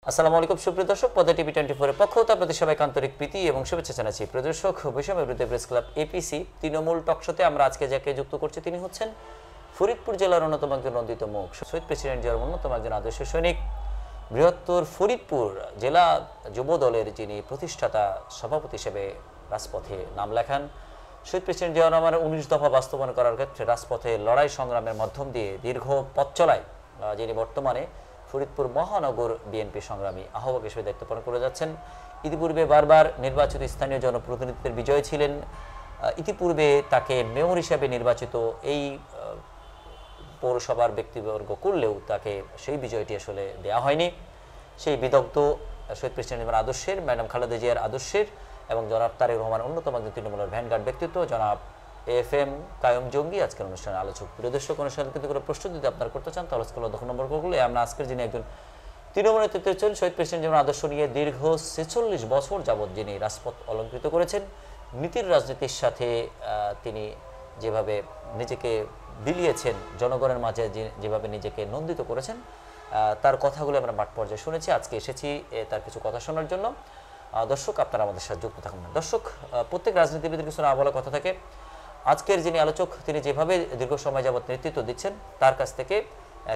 আসসালামু আলাইকুম সুপ্রিয় দর্শক, পদ্মা টিভি 24 এর পক্ষ হতে আপনাদের সবাইকে আন্তরিক প্রীতি এবং শুভেচ্ছা জানাচ্ছি। প্রিয় দর্শক, বৈষম্য বিরোধী প্রেস ক্লাব এপিসি তৃণমূল টকশোতে আমরা আজকে যাকে যুক্ত করছি তিনি হচ্ছেন ফরিদপুর জেলার অন্যতম একজন নন্দিত মুখ, শহীদ প্রেসিডেন্ট জিয়ার অন্যতম একজন আদর্শ সৈনিক, বৃহত্তর ফরিদপুর জেলা যুব দলের যিনি প্রতিষ্ঠাতা সভাপতি হিসেবে রাজপথে নাম লেখান। শহীদ প্রেসিডেন্ট জিয়াউর রহমানের 19 দফা বাস্তবায়ন করার ক্ষেত্রে রাজপথে লড়াই সংগ্রামের মাধ্যম দিয়ে দীর্ঘ পথ চলায় যিনি বর্তমানে ফরিদপুর মহানগর বিএনপি সংগ্রামী আহ্বায়ক হিসেবে দায়িত্ব পালন করে যাচ্ছেন। ইতিপূর্বে বারবার নির্বাচিত স্থানীয় জনপ্রতিনিধিত্বের বিজয় ছিলেন। ইতিপূর্বে তাকে মেয়র হিসেবে নির্বাচিত এই পৌরসভার ব্যক্তিবর্গ করলেও তাকে সেই বিজয়টি আসলে দেওয়া হয়নি। সেই বিদগ্ধ শহীদ প্রেসিডেন্টের আদর্শের, ম্যাডাম খালেদা জিয়ার আদর্শের এবং জনাব তারেক রহমান অন্যতম একজন তৃণমূলের ভ্যানগার্ড ব্যক্তিত্ব জনাব এফএম কায়ুম জঙ্গি আজকের অনুষ্ঠানের আলোচক। প্রিয় দর্শক, অনুষ্ঠানে কিন্তু কোনো প্রশ্ন যদি আপনারা করতে চান তাহলে স্কুল 10 নম্বর করলে আমরা আজকের যিনি একজন তৃণমূল নেতৃত্বের চল শহীদ প্রেসিডেন্ট যেমন আদর্শ নিয়ে দীর্ঘ 46 বছর যাবৎ যিনি রাজপথ অলঙ্কৃত করেছেন, নীতির রাজনীতির সাথে তিনি যেভাবে নিজেকে বিলিয়েছেন, জনগণের মাঝে যেভাবে নিজেকে নন্দিত করেছেন, তার কথাগুলো আমরা মাঠ পর্যায়ে শুনেছি। আজকে এসেছি তার কিছু কথা শোনার জন্য। দর্শক, আপনারা আমাদের সাথে যুক্ত থাকুন। দর্শক, প্রত্যেক রাজনীতিবিদের কিছু না বলা কথা থাকে। আজকের যিনি আলোচক তিনি যেভাবে দীর্ঘ সময় যাবৎ নেতৃত্ব দিচ্ছেন তার কাছ থেকে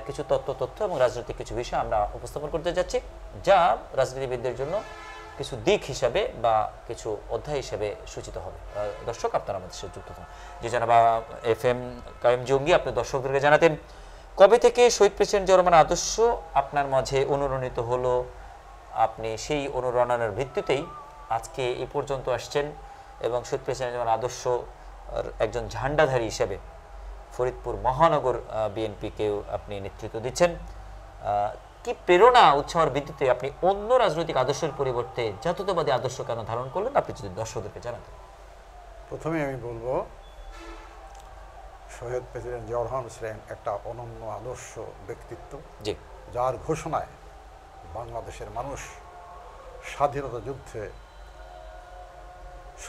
কিছু তথ্য এবং রাজনৈতিক কিছু বিষয় আমরা উপস্থাপন করতে যাচ্ছি, যা রাজনীতিবিদদের জন্য কিছু দিক হিসাবে বা কিছু অধ্যায় হিসেবে সূচিত হবে। দর্শক, আপনারা আমাদের সাথে যুক্ত থাকুন। যে জানাবা এফএম কায়ুম জঙ্গি, আপনি দর্শকদেরকে জানাতেন কবে থেকে শহীদ প্রেসিডেন্ট জিয়াউর রহমান আদর্শ আপনার মাঝে অনুরণিত হলো, আপনি সেই অনুরণনের ভিত্তিতেই আজকে এই পর্যন্ত আসছেন এবং শহীদ প্রেসিডেন্ট জিয়াউর আদর্শ একজন ঝান্ডাধারী হিসেবে ফরিদপুর মহানগর বিএনপিকেও আপনি নেতৃত্ব দিচ্ছেন। কি প্রেরণা উৎসাহের ভিত্তিতে আপনি অন্য রাজনৈতিক আদর্শের পরিবর্তে জাতীয়তাবাদী আদর্শ কেন ধারণ করলেন, আপনি যদি দর্শকদেরকে জানাতেন। প্রথমে আমি বলবো, শহীদ প্রেসিডেন্ট জিয়াউর রহমান ছিলেন একটা অনন্য আদর্শ ব্যক্তিত্ব, জি, যার ঘোষণায় বাংলাদেশের মানুষ স্বাধীনতা যুদ্ধে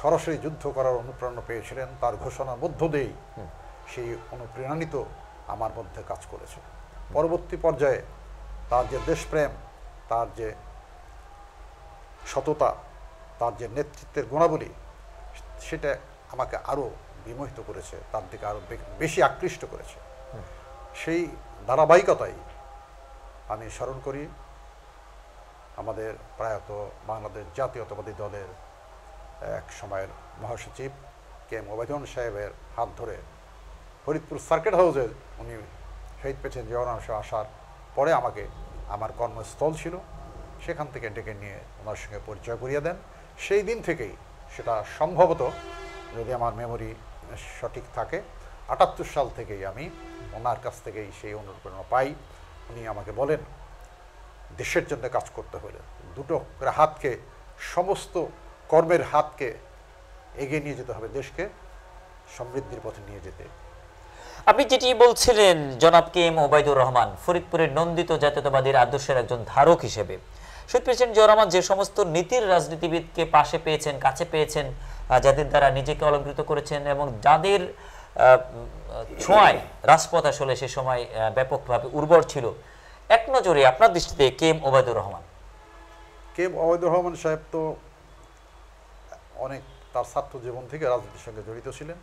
সরাসরি যুদ্ধ করার অনুপ্রেরণা পেয়েছিলেন। তার ঘোষণার মধ্য দিয়েই সেই অনুপ্রেরণিত আমার মধ্যে কাজ করেছে। পরবর্তী পর্যায়ে তার যে দেশপ্রেম, তার যে সততা, তার যে নেতৃত্বের গুণাবলী, সেটা আমাকে আরও বিমোহিত করেছে, তার দিকে আরও বেশি আকৃষ্ট করেছে। সেই ধারাবাহিকতাই আমি স্মরণ করি আমাদের প্রয়াত বাংলাদেশ জাতীয়তাবাদী দলের এক সময়ের মহাসচিব কে এম ওবায়দুর সাহেবের হাত ধরে ফরিদপুর সার্কিট হাউসে উনি শহীদ প্রেসিডেন্ট জিয়াউর রহমান আসার পরে আমাকে আমার কর্মস্থল ছিল, সেখান থেকে ডেকে নিয়ে ওনার সঙ্গে পরিচয় করিয়ে দেন। সেই দিন থেকেই, সেটা সম্ভবত যদি আমার মেমোরি সঠিক থাকে, 78 সাল থেকেই আমি ওনার কাছ থেকেই সেই অনুপ্রেরণা পাই। উনি আমাকে বলেন, দেশের জন্য কাজ করতে হলে দুটো হাতকে, সমস্ত কর্মের হাতকে এগিয়ে নিয়ে যেতে হবে, দেশকে সমৃদ্ধির পথে নিয়ে যেতে। আপনি যেটি বলছিলেন জনাব কে এম ওবায়দুর রহমান ফরিদপুরের নন্দিত জাতীয়তাবাদীর আদর্শের একজন ধারক হিসেবে শহীদ প্রেসিডেন্ট জিয়াউর রহমান যে সমস্ত নীতির রাজনীতিবিদকে পাশে পেয়েছেন, কাছে পেয়েছেন, যাদের দ্বারা নিজেকে অলঙ্কৃত করেছেন এবং যাদের ছোঁয়ায় রাজপথ আসলে সে সময় ব্যাপকভাবে উর্বর ছিল, এক নজরে আপনার দৃষ্টিতে K M Obaidur Rahman. K M Obaidur Rahman সাহেব তো অনেক তার ছাত্র জীবন থেকে রাজনীতির সঙ্গে জড়িত ছিলেন।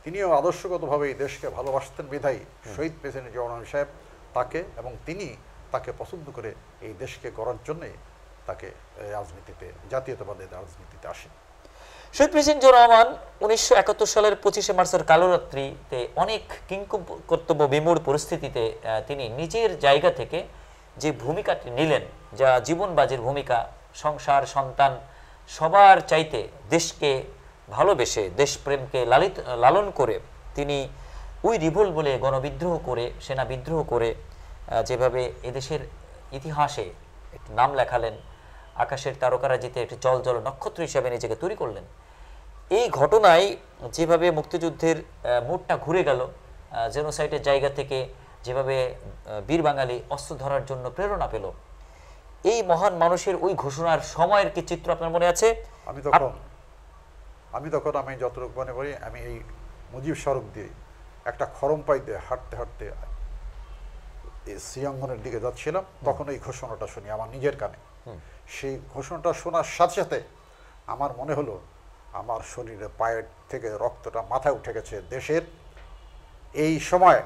তিনিও আদর্শগতভাবে এই দেশকে ভালোবাসতেন বিধায়ী শহীদ প্রেসিডেন্ট জিয়াউর রহমান সাহেব তাকে এবং তিনি তাকে পছন্দ করে এই দেশকে গড়ার জন্যে তাকে রাজনীতিতে, জাতীয়তাবাদের রাজনীতিতে আসেন। শহীদ প্রেসিডেন্ট জিয়াউর রহমান 1971 সালের 25শে মার্চের কালোরাত্রিতে অনেক কিংকর্তব্য বিমূঢ় পরিস্থিতিতে তিনি নিজের জায়গা থেকে যে ভূমিকাটি নিলেন, যা জীবনবাজির ভূমিকা, সংসার, সন্তান সবার চাইতে দেশকে ভালোবেসে, দেশপ্রেমকে লালন করে তিনি ওই রিভোল্ট বলে গণবিদ্রোহ করে, সেনা বিদ্রোহ করে যেভাবে এদেশের ইতিহাসে একটি নাম লেখালেন, আকাশের তারকারাজিতে একটি জল জল নক্ষত্র হিসাবে নিজেকে তৈরি করলেন। এই ঘটনায় যেভাবে মুক্তিযুদ্ধের মোড়টা ঘুরে গেল, জেনোসাইডের জায়গা থেকে যেভাবে বীর বাঙালি অস্ত্র ধরার জন্য প্রেরণা পেল, এই মহান মানুষের ওই ঘোষণার সময়ের কি চিত্র আপনার মনে আছে? আমি যতটুকু মনে করি, আমি এই মুজিব সড়ক দিয়ে একটা খরমপাই দিয়ে হাঁটতে হাঁটতে শ্রীঅঙ্গনের দিকে যাচ্ছিলাম, তখন এই ঘোষণাটা শুনি আমার নিজের কানে। সেই ঘোষণাটা শোনার সাথে সাথে আমার মনে হলো আমার শরীরে পায়ের থেকে রক্তটা মাথায় উঠে গেছে। দেশের এই সময়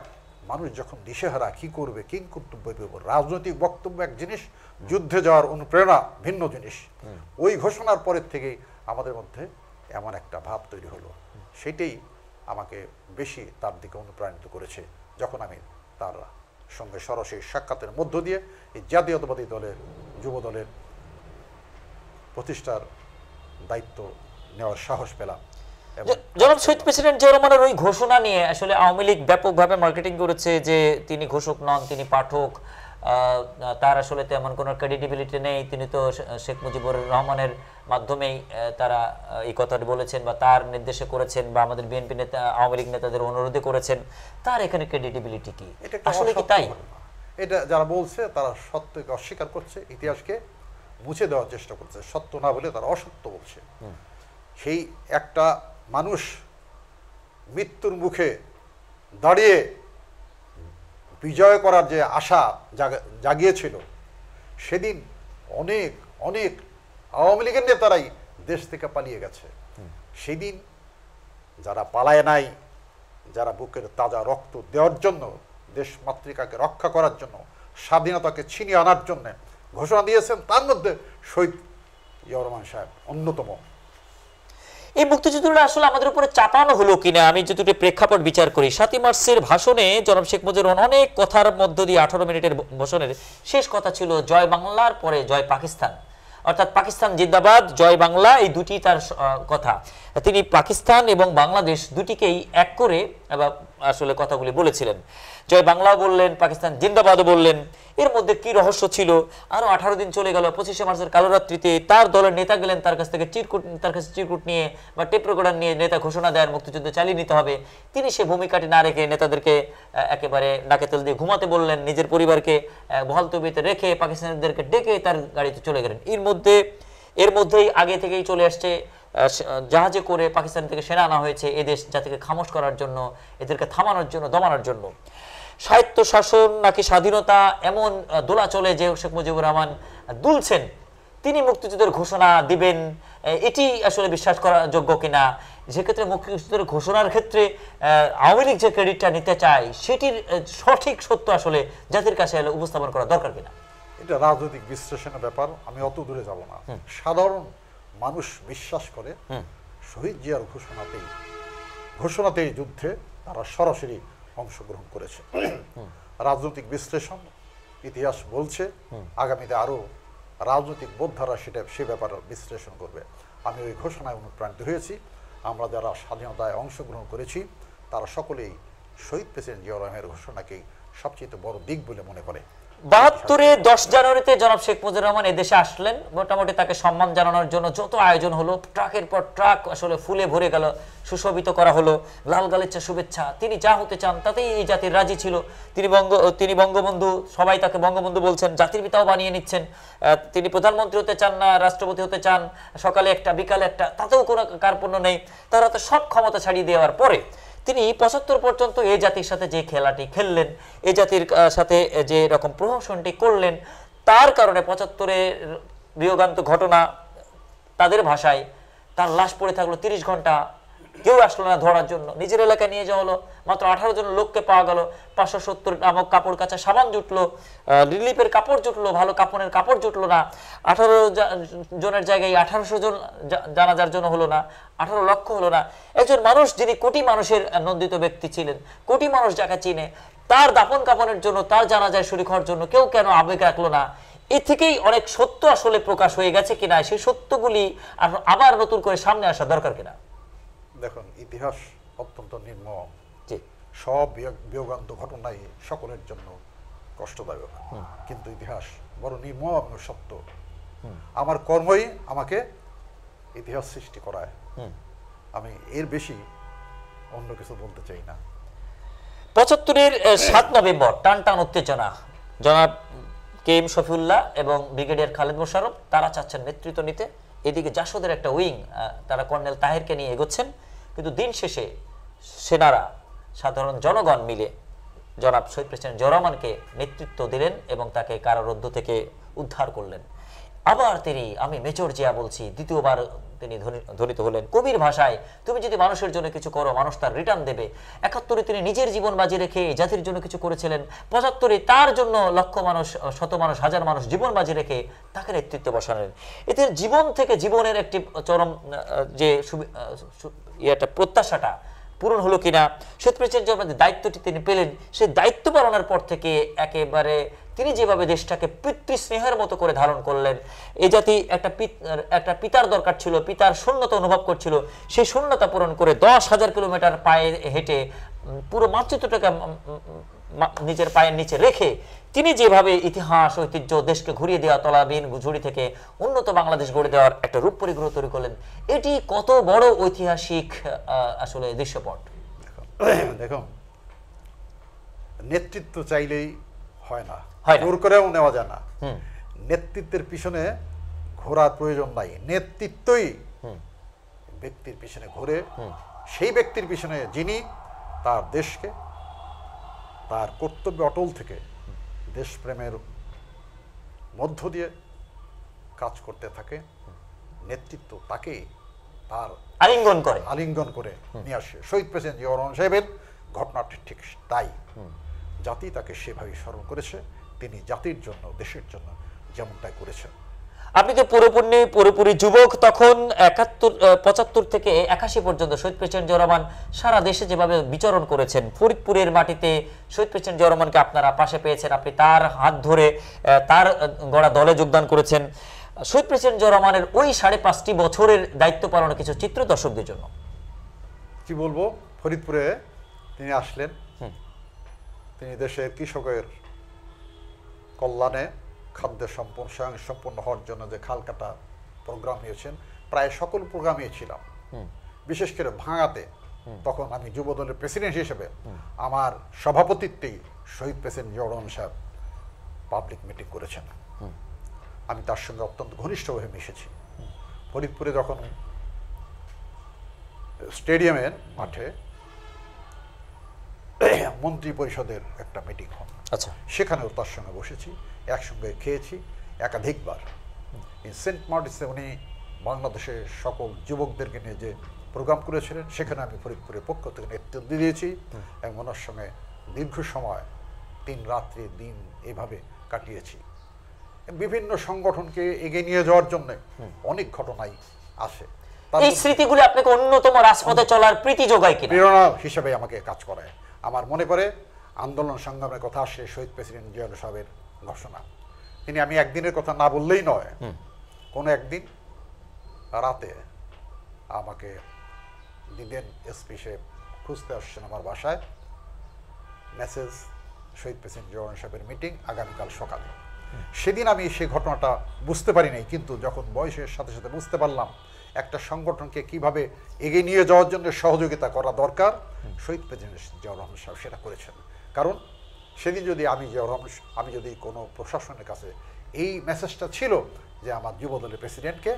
মানুষ যখন দিশেহারা, কি করবে, কি কর্তব্য করবে, রাজনৈতিক বক্তব্য এক জিনিস, যুদ্ধে যাওয়ার অনুপ্রেরণা ভিন্ন জিনিস। ওই ঘোষণার পরের থেকেই আমাদের মধ্যে এমন একটা ভাব তৈরি হলো, সেটাই আমাকে বেশি তার দিকে অনুপ্রাণিত করেছে। যখন আমি তার সঙ্গে সরাসরি সাক্ষাতের মধ্য দিয়ে এই জাতীয়তাবাদী দলের, যুব দলের প্রতিষ্ঠার দায়িত্ব নেওয়ার সাহস পেলাম। জনাব শহীদ প্রেসিডেন্ট জিয়া রহমানের ওই ঘোষণা নিয়ে আসলে আওয়ামী লীগ ব্যাপকভাবে মার্কেটিং করেছে যে তিনি ঘোষক নন, তিনি পাঠক, তার আসলে তেমন কোনো ক্রেডিবিলিটি নেই, তিনি তো শেখ মুজিবুর রহমানের মাধ্যমেই তারা এই কথাটি বলেছেন বা তার নির্দেশে করেছেন বা আমাদের বিএনপি নেতা, আওয়ামী লীগ নেতাদের অনুরোধে করেছেন, তার এখানে ক্রেডিবিলিটি কি? আসলে কি তাই? এটা যারা বলছে তারা সত্যকে অস্বীকার করছে, ইতিহাসকে মুছে দেওয়ার চেষ্টা করছে, সত্য না বলে তারা অসত্য বলছে। সেই একটা মানুষ মৃত্যুর মুখে দাঁড়িয়ে বিজয় করার যে আশা জাগিয়েছিল, সেদিন অনেক অনেক আওয়ামী লীগের নেতারাই দেশ থেকে পালিয়ে গেছে। সেদিন যারা পালায় নাই, যারা বুকের তাজা রক্ত দেওয়ার জন্য, দেশ মাতৃকাকে রক্ষা করার জন্য, স্বাধীনতাকে ছিনিয়ে আনার জন্য ঘোষণা দিয়েছেন, তার মধ্যে শহীদ জিয়া রহমান সাহেব অন্যতম। এই মুক্তিযুদ্ধটা আসলে আমাদের উপরে চাপানো হলো কিনা আমি যতটুকু প্রেক্ষাপট বিচার করি, 7ই মার্চের ভাষণে জনাব শেখ মুজিবুর রহমান অনেক কথার মধ্য দিয়ে 18 মিনিটের ভাষণের শেষ কথা ছিল জয় বাংলার পরে জয় পাকিস্তান, অর্থাৎ পাকিস্তান জিন্দাবাদ, জয় বাংলা, এই দুটি তার কথা। তিনি পাকিস্তান এবং বাংলাদেশ দুটিকেই এক করে আসলে কথাগুলি বলেছিলেন। জয় বাংলাও বললেন, পাকিস্তান জিন্দাবাদও বললেন। এর মধ্যে কি রহস্য ছিল? আরো 18 দিন চলে গেল। 25শে মার্চের কালোরাত্রিতে তার দলের নেতা গেলেন তার কাছে চিরকুট নিয়ে বা টেপ রেকর্ডার নিয়ে, নেতা ঘোষণা দেন মুক্তিযুদ্ধ চালিয়ে নিতে হবে। তিনি সে ভূমিকাটি না রেখে নেতাদেরকে একেবারে নাকে তেল দিয়ে ঘুমাতে বললেন, নিজের পরিবারকে বহাল তবিয়তে রেখে পাকিস্তানিদেরকে ডেকে তার গাড়িতে চলে গেলেন। এর মধ্যেই আগে থেকেই চলে আসছে জাহাজে করে পাকিস্তান থেকে সেনা আনা হয়েছে এদেশ জাতিকে খামোশ করার জন্য, এদেরকে থামানোর জন্য, দমানোর জন্য। স্বায়ত্ত শাসন নাকি স্বাধীনতা, এমন দোলা চলে যে শেখ মুজিবুর রহমান দুলছেন, তিনি মুক্তিযুদ্ধের ঘোষণা দিবেন, এটি আসলে বিশ্বাস করা যোগ্য কিনা? সেক্ষেত্রে মুক্তিযুদ্ধের ঘোষণার ক্ষেত্রে আওয়ামী লীগ যে ক্রেডিটটা নিতে চায়, সেটির সঠিক সত্য আসলে জাতির কাছে উপস্থাপন করা দরকার কিনা? এটা রাজনৈতিক বিশ্লেষণের ব্যাপার, আমি অত দূরে যাব না। সাধারণ মানুষ বিশ্বাস করে শহীদ জিয়ার ঘোষণাতেই যুদ্ধে তারা সরাসরি অংশগ্রহণ করেছে। রাজনৈতিক বিশ্লেষণ, ইতিহাস বলছে আগামীতে আরো রাজনৈতিক বোদ্ধারা সে ব্যাপারে বিশ্লেষণ করবে। আমি ওই ঘোষণায় অনুপ্রাণিত হয়েছি। আমরা যারা স্বাধীনতায় অংশগ্রহণ করেছি তারা সকলেই শহীদ প্রেসিডেন্ট জিয়া রহমানের ঘোষণাকেই সবচেয়ে বড় দিক বলে মনে করে। 72-এ 10 জানুয়ারিতে জনাব শেখ মুজিবুর রহমান এদেশে আসলেন। মোটামুটি তাকে সম্মান জানানোর জন্য যত আয়োজন হলো, ট্রাকের পর ট্রাক আসলে ফুলে ভরে গেল, সুশোভিত করা হলো, লাল গালিচা শুভেচ্ছা। তিনি যা হতে চান তাতেই এই জাতির রাজি ছিল। তিনি বঙ্গবন্ধু, সবাই তাকে বঙ্গবন্ধু বলছেন, জাতির পিতাও বানিয়ে নিচ্ছেন। তিনি প্রধানমন্ত্রী হতে চান না, রাষ্ট্রপতি হতে চান, সকালে একটা বিকালে একটা, তাতেও কোনো কার্পণ্য নেই। তারা তো সব ক্ষমতা ছাড়িয়ে দেওয়ার পরে তিনি 75 পর্যন্ত এই জাতির সাথে যে খেলাটি খেললেন, এই জাতির সাথে যে রকম প্রহসনটি করলেন, তার কারণে 75-এর বিয়োগান্ত ঘটনা, তাদের ভাষায় তার লাশ পড়ে থাকলো 30 ঘন্টা, কেউ আসলো না ধরার জন্য। নিজের এলাকায় নিয়ে যাওয়া হলো, মাত্র 18 জন লোককে পাওয়া গেল, 570 নামক কাপড় কাচা সাবান জুটলো, রিলিফের কাপড় জুটলো, ভালো কাপড়ের কাপড় জুটলো না। 18 জনের জায়গায় 1800 জন জানাজার জন্য হলো না, 18 লক্ষ হলো না। একজন মানুষ যিনি কোটি মানুষের নন্দিত ব্যক্তি ছিলেন, কোটি মানুষ যাকে চিনে, তার দাফন কাফনের জন্য, তার জানাজায় শরীক হওয়ার জন্য কেউ কেন আবেগ রাখলো না? এ থেকেই অনেক সত্য আসলে প্রকাশ হয়ে গেছে কিনা, সেই সত্যগুলি আবার নতুন করে সামনে আসা দরকার কিনা? দেখুন, ইতিহাস অত্যন্ত নির্মম। সব বিয়োগান্ত ঘটনাই সকলের জন্য কষ্টদায়ক, কিন্তু ইতিহাস বড় নির্মম এবং সত্য। আমার কর্মই আমাকে ইতিহাস সৃষ্টি করায়। আমি এর বেশি অন্য কিছু বলতে চাই না। 75-এর 7 নভেম্বর টান উত্তেজনা। জনাব কেএম শফিউল্লাহ এবং ব্রিগেডিয়ার খালেদ মোশাররফ তারা চাচ্ছেন নেতৃত্ব নিতে। এদিকে জাসদের একটা উইং, তারা কর্নেল তাহেরকে নিয়ে এগোচ্ছেন। কিন্তু দিন শেষে সেনারা, সাধারণ জনগণ মিলে জনাব শহীদ প্রেসিডেন্ট জিয়া রহমানকে নেতৃত্ব দিলেন এবং তাকে কারারুদ্ধ থেকে উদ্ধার করলেন। আবার তিনি, আমি মেজর জিয়া বলছি, দ্বিতীয়বার তিনি ধ্বনিত হলেন কবির ভাষায়, তুমি যদি মানুষের জন্য কিছু করো মানুষ তার রিটার্ন দেবে। 71-এ তিনি নিজের জীবন বাজি রেখে জাতির জন্য কিছু করেছিলেন। 75-এ তার জন্য লক্ষ মানুষ, শত মানুষ, হাজার মানুষ জীবন বাজি রেখে তাকে নেতৃত্ব বসালেন। এতে জীবন থেকে জীবনের একটি চরম যে একটা প্রত্যাশাটা পূরণ হলো কিনা, শহীদ প্রেসিডেন্ট জিয়াউর দায়িত্বটি তিনি পেলেন, সেই দায়িত্ব পালনের পর থেকে একেবারে তিনি যেভাবে দেশটাকে পিতৃস্নেহের মতো করে ধারণ করলেন, এই জাতি একটা পিতার দরকার ছিল, পিতার শূন্যতা অনুভব করছিল, সেই শূন্যতা পূরণ করে 10,000 কিলোমিটার পায়ে হেঁটে পুরো মানচিত্রটাকে নিজের পায়ের নিচে রেখে তিনি যেভাবে ইতিহাস ঐতিহ্য দেশকে ঘুরিয়ে দেওয়া, তলাবিহীন ঝুড়ি থেকে উন্নত বাংলাদেশ গড়ে দেওয়ার একটা রূপ পরিগ্রহ তৈরি করলেন, এটি কত বড় ঐতিহাসিক আসলে দৃশ্যপট। দেখুন, নেতৃত্ব চাইলেই হয় না, হয় না। জোর করেও নেওয়া যায় না। নেতৃত্বের পিছনে ঘোরার প্রয়োজন নাই, নেতৃত্বই ব্যক্তির পিছনে ঘুরে, সেই ব্যক্তির পিছনে যিনি তার দেশকে তার কর্তব্যে অটল থেকে দেশপ্রেমের মধ্য দিয়ে কাজ করতে থাকে, নেতৃত্ব তাকে তার আলিঙ্গন করে নিয়ে আসে। শহীদ প্রেসিডেন্ট জিয়াউর রহমান সাহেবের ঘটনাটি ঠিক তাই। জাতি তাকে সেভাবে স্মরণ করেছে, তিনি জাতির জন্য, দেশের জন্য যেমনটাই করেছেন। আপনি তো পুরোপুরি যুবক তখন, 75 থেকে 81 পর্যন্ত শহীদ প্রেসিডেন্ট জিয়াউর রহমান সারা দেশে যেভাবে বিচরণ করেছেন, ফরিদপুরের মাটিতে শহীদ প্রেসিডেন্ট জিয়াউর রহমানকে আপনারা পাশে পেয়েছেন, আপনি তার হাত ধরে তার গড়া দলে যোগদান করেছেন। শহীদ প্রেসিডেন্ট জিয়াউর রহমানের ওই 5.5 বছরের দায়িত্ব পালনের কিছু চিত্র দর্শকদের জন্য। কি বলবো, ফরিদপুরে তিনি আসলেন, তিনি দেশের কৃষকের কল্যাণে খাদ্যের স্বয়ংসম্পূর্ণ হওয়ার জন্য যে খাল কাটা প্রোগ্রাম নিয়েছেন, প্রায় সকল প্রোগ্রামে ছিলাম। বিশেষ করে ভাঙাতে তখন আমি যুব দলের প্রেসিডেন্ট হিসেবে আমার সভাপতিত্বেই শহীদ প্রেসিডেন্ট জিয়াউর রহমান সাহেব পাবলিক মিটিং করেছেন। আমি তার সঙ্গে অত্যন্ত ঘনিষ্ঠভাবে মিশেছি। ফরিদপুরে যখন স্টেডিয়ামের মাঠে মন্ত্রী পরিষদের একটা মিটিং হয়, আচ্ছা, সেখানেও তার সঙ্গে বসেছি, একসঙ্গে খেয়েছি একাধিকবার। সেন্ট মার্টিসে উনি বাংলাদেশের সকল যুবকদেরকে নিয়ে যে প্রোগ্রাম করেছিলেন, সেখানে আমি ফরিদপুরের পক্ষ থেকে নেতৃত্ব দিয়েছি এবং ওনার সঙ্গে দীর্ঘ সময় 3 রাত্রি দিন এভাবে কাটিয়েছি। বিভিন্ন সংগঠনকে এগিয়ে নিয়ে যাওয়ার জন্য অনেক ঘটনাই আসে। এই স্মৃতিগুলো আপনাকে অন্যতম রাজপথে চলার প্রীতি যোগায় কিনা, প্রেরণা হিসেবে আমাকে কাজ করায়। আমার মনে করে আন্দোলন সংগ্রামের কথা আসে শহীদ প্রেসিডেন্ট জিয়াউর সাহেবের ঘোষণা। তিনি, আমি একদিনের কথা না বললেই নয়, কোনো একদিন রাতে আমাকে দিলেন, এসপি সাহেব খুঁজতে আসছেন আমার বাসায়, মেসেজ শহীদ প্রেসিডেন্ট জিয়াউর সাহেবের মিটিং আগামীকাল সকালে। সেদিন আমি সেই ঘটনাটা বুঝতে পারি নাই, কিন্তু যখন বয়সের সাথে সাথে বুঝতে পারলাম একটা সংগঠনকে কিভাবে এগিয়ে নিয়ে যাওয়ার জন্য সহযোগিতা করা দরকার, শহীদ প্রেসিডেন্ট জিয়াউর রহমান সাহেব সেটা করেছেন। কারণ সেদিন যদি আমি যদি কোনো প্রশাসনের কাছে এই মেসেজটা ছিল যে আমার যুবদলের প্রেসিডেন্টকে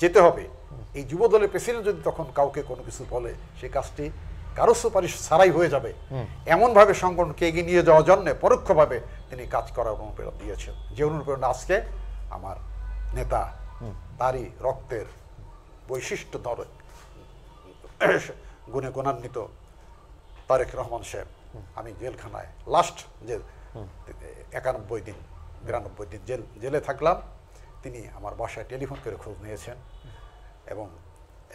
যেতে হবে, এই যুবদলের প্রেসিডেন্ট যদি তখন কাউকে কোনো কিছু বলে, সেই কাজটি কারো সুপারিশ ছাড়াই হয়ে যাবে, এমনভাবে সংগঠনকে এগিয়ে নিয়ে যাওয়ার জন্য পরোক্ষভাবে তিনি কাজ করার অনুপ্রেরণা দিয়েছেন। যে অনুপ্রেরণা আজকে আমার নেতা, তারই রক্তের বৈশিষ্ট্য ধরে গুণে গুণান্বিত তারেক রহমান সাহেব, আমি জেলখানায় লাস্ট যে 91 দিন 92 দিন জেলে থাকলাম, তিনি আমার বাসায় টেলিফোন করে খোঁজ নিয়েছেন এবং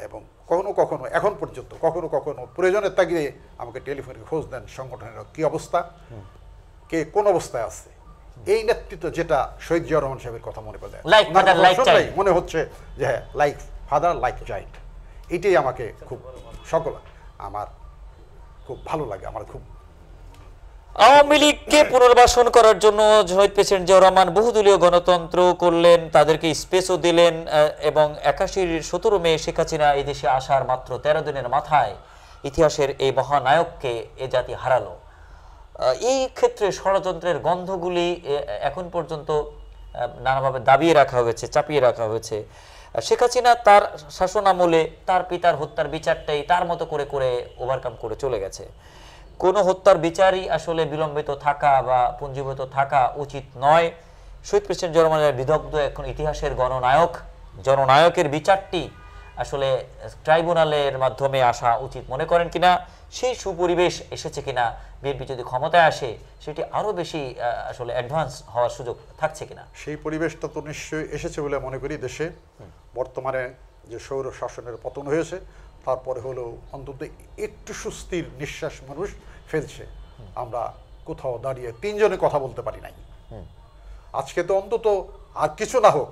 এবং কখনো কখনো এখন পর্যন্ত কখনো কখনো প্রয়োজনের তাগিদে আমাকে টেলিফোনে খোঁজ দেন সংগঠনের কী অবস্থা, কে কোন অবস্থায় আছে। এই নেতৃত্ব যেটা শহীদ জিয়াউর রহমান সাহেবের কথা মনে পড়ে, মনে হচ্ছে যে হ্যাঁ, লাইক ফাদার লাইক চাইল্ড। এটাই আমাকে খুব আমার খুব ভালো লাগে। আমার খুব আওয়ামী লীগকে পুনর্বাসন করার জন্য শহীদ প্রেসিডেন্ট জিয়াউর রহমান বহুদলীয় গণতন্ত্র করলেন, তাদেরকে স্পেসও দিলেন এবং 81-র 17 মে শেখ হাসিনা এই দেশে আসার মাত্র 13 দিনের মাথায় ইতিহাসের এই মহানায়ককে এ জাতি হারালো। এই ক্ষেত্রে ষড়যন্ত্রের গন্ধগুলি এখন পর্যন্ত নানাভাবে দাবিয়ে রাখা হয়েছে, চাপিয়ে রাখা হয়েছে। শেখ হাসিনা তার শাসনামলে তার পিতার হত্যার বিচারটাই তার মতো করে করে ওভারকাম করে চলে গেছে। কোনো হত্যার বিচারই আসলে বিলম্বিত থাকা বা পুঞ্জীভূত থাকা উচিত নয়। শহীদ প্রেসিডেন্ট জিয়া রহমানের বিদগ্ধ এখন ইতিহাসের গণনায়ক, জননায়কের বিচারটি আসলে ট্রাইব্যুনালের মাধ্যমে আসা উচিত মনে করেন কিনা, সেই সুপরিবেশ এসেছে কিনা, বিএনপি যদি ক্ষমতায় আসে সেটি আরো বেশি আসলে অ্যাডভান্স হওয়ার সুযোগ থাকছে কিনা? সেই পরিবেশটা তো নিশ্চয়ই এসেছে বলে মনে করি। দেশে বর্তমানে যে সৌর শাসনের পতন হয়েছে তারপরে হলেও অন্তত একটু স্বস্তির নিঃশ্বাস মানুষ ফেলছে। আমরা কোথাও দাঁড়িয়ে তিনজনে কথা বলতে পারি নাই। আজকে তো অন্তত আর কিছু না হোক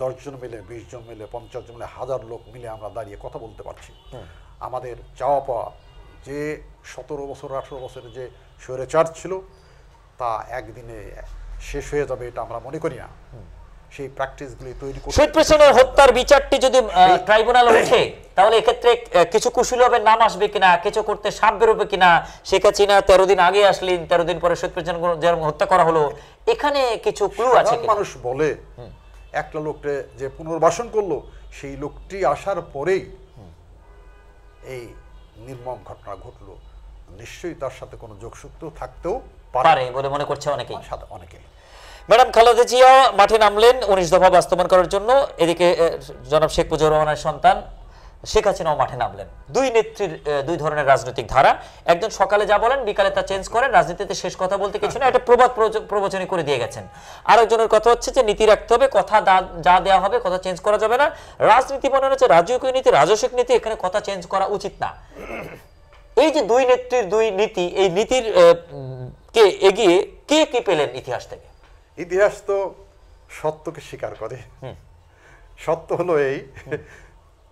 10 জন মিলে, 20 জন মিলে, 50 জন মিলে, 1000 লোক মিলে আমরা দাঁড়িয়ে কথা বলতে পারছি। আমাদের চাওয়া পাওয়া যে 17 বছর 18 বছরের যে স্বৈরাচার ছিল তা একদিনে শেষ হয়ে যাবে এটা আমরা মনে করি না। সেই প্র্যাকটিসগুলি তৈরি করতে শহীদ প্রেসিডেন্টের হত্যার বিচারটি যদি ট্রাইব্যুনালে ওঠে তাহলে এক্ষেত্রে কিছু কুশলী হবে, নাম আসবে কিনা, কিছু করতে সাপ বেরোবে কিনা? শেখ হাসিনা 13 দিন আগে আসলেন, 13 দিন পরে শহীদ প্রেসিডেন্ট যেরকম হত্যা করা হলো, এখানে কিছু ক্লু আছে কিনা? মানুষ বলে একটা লোককে যে পুনর্বাসন করলো সেই লোকটি আসার পরেই এই নির্মম ঘটনা ঘটলো। নিশ্চয়ই তার সাথে কোনো যোগসূত্র থাকতেও পারে বলে মনে করছে অনেকেই। অনেকেই। ম্যাডাম খালেদা জিয়া মাঠে নামলেন 19 দফা বাস্তবায়ন করার জন্য, এদিকে জনাব শেখ মুজিবুর রহমানের সন্তান শেখ হাসিনাও মাঠে নামলেন। দুই নেত্রীর দুই ধরনের রাজনৈতিক ধারা, একজন সকালে যা বলেন বিকালে তা চেঞ্জ করেন, রাজনীতিতে শেষ কথা বলতে কিছু না, এটা প্রবাদ প্রবচনী করে দিয়ে গেছেন। আরেকজনের কথা হচ্ছে যে নীতি রাখতে হবে, কথা যা দেওয়া হবে কথা চেঞ্জ করা যাবে না। রাজনীতি মনে হচ্ছে রাজকীয় নীতি, রাজস্বিক নীতি, এখানে কথা চেঞ্জ করা উচিত না। এই যে দুই নেত্রীর দুই নীতি, এই নীতির কে এগিয়ে কে কি পেলেন ইতিহাস থেকে? ইতিহাস তো সত্যকে স্বীকার করে। সত্য হলো এই,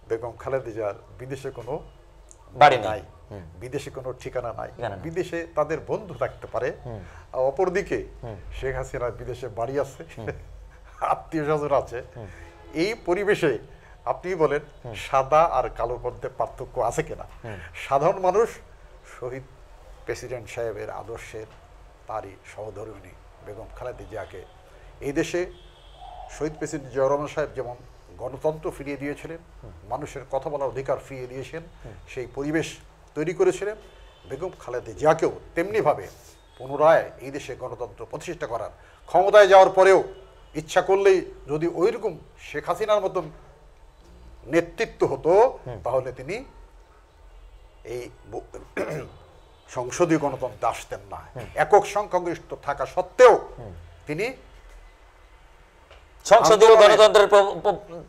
বেগম খালেদা জিয়ার বিদেশে কোনো বাড়ি নাই, বিদেশে কোনো ঠিকানা নাই। বিদেশে তাদের বন্ধু থাকতে পারে, অপরদিকে শেখ হাসিনার বিদেশে বাড়ি আছে, আত্মীয় স্বজন আছে। এই পরিবেশে আপনি বলেন সাদা আর কালোর মধ্যে পার্থক্য আছে কিনা? সাধারণ মানুষ শহীদ প্রেসিডেন্ট সাহেবের আদর্শের তারই সহধর্মিণী বেগম খালেদা জিয়াকে এই দেশে শহীদ প্রেসিডেন্ট জিয়াউর রহমান সাহেব যেমন গণতন্ত্র ফিরিয়ে দিয়েছিলেন, মানুষের কথা বলার অধিকার ফিরিয়ে দিয়েছেন, সেই পরিবেশ তৈরি করেছিলেন, বেগম খালেদা জিয়াকেও তেমনিভাবে পুনরায় এই দেশে গণতন্ত্র প্রতিষ্ঠা করার, ক্ষমতায় যাওয়ার পরেও ইচ্ছা করলেই যদি ওইরকম শেখ হাসিনার মতন নেতৃত্ব হতো তাহলে তিনি এই সংসদীয় গণতন্ত্রে আসতেন না। একক সংখ্যাগরিষ্ঠ থাকা সত্ত্বেও তিনি সংসদীয় গণতন্ত্রের